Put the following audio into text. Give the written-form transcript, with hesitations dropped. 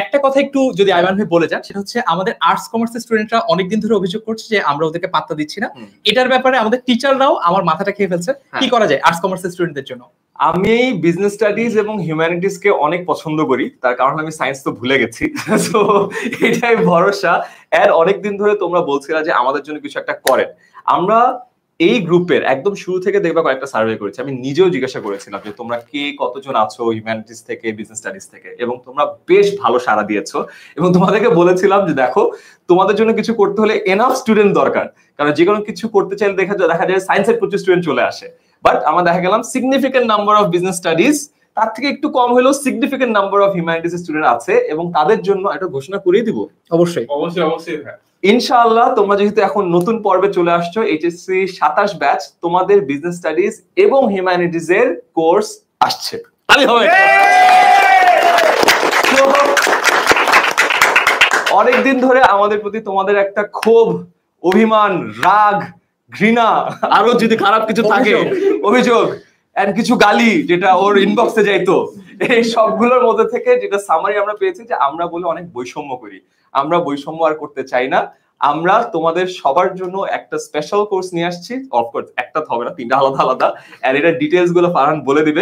একটা কথা একটু যদি আইমান ভাই বলে যান, সেটা হচ্ছে আমাদের আর্টস কমার্সের স্টুডেন্টরা অনেকদিন ধরে অভিযোগ করছে যে আমরা ওদেরকে পাত্তা দিচ্ছি না। এটার ব্যাপারে আমাদের টিচাররাও আমার মাথাটা খেয়ে ফেলছে। কি করা যায় আর্টস কমার্সের স্টুডেন্টদের জন্য? আমি বিজনেস স্টাডিজ এবং হিউম্যানিটিস কে অনেক পছন্দ করি, তার কারণ আমি সায়েন্স তো ভুলে গেছি। তো এটাই ভরসা। এর অনেকদিন ধরে তোমরা বলছিলা যে আমাদের জন্য কিছু একটা করেন। আমরা এই গ্রুপের একদম শুরু থেকে দেখবা কয়েকটা সার্ভে করেছি। আমি নিজেও জিজ্ঞাসা করেছিলাম যে তোমরা কে কতজন আছো হিউম্যানিটিস থেকে, বিজনেস স্টাডিজ থেকে, এবং তোমরা বেশ ভালো সাড়া দিয়েছো। এবং তোমাদেরকে বলেছিলাম যে দেখো, তোমাদের জন্য কিছু করতে হলে এনাফ স্টুডেন্ট দরকার, কারণ যে কোনো কিছু করতে চাইলে দেখা যায় সায়েন্সের প্রচুর স্টুডেন্ট চলে আসে। বাট আমরা দেখা গেলাম significant number of business studies, তার থেকে একটু কম হলেও significant number of humanities student আছে, এবং তাদের জন্য একটা ঘোষণা করিয়ে দিব। অবশ্যই অবশ্যই অবশ্যই হ্যাঁ। ইনশাআল্লাহ তোমরা যেহেতু এখন নতুন পর্বে চলে আসছো, এইচএসসি 27 ব্যাচ, তোমাদের বিজনেস স্টাডিজ এবং হিউম্যানিটিজ এর কোর্স আসছে। অনেকদিন ধরে আমাদের প্রতি তোমাদের একটা ক্ষোভ, অভিমান, রাগ, ঘৃণা, আরো যদি খারাপ কিছু থাকে, অভিযোগ এন্ড কিছু গালি যেটা ওর ইনবক্সে যাইতো, এই সবগুলোর মধ্যে থেকে যেটা সামারি আমরা পেয়েছি যে আমরা বলে অনেক বৈষম্য করি। আমরা বৈষম্য আর করতে চাই না। আমরা তোমাদের সবার জন্য একটা স্পেশাল কোর্স নিয়ে আসছি। অফকোর্স একটা হবে না, 3টা আলাদা আলাদা, আর এটার ডিটেইলস গুলো ফারহান বলে দিবে।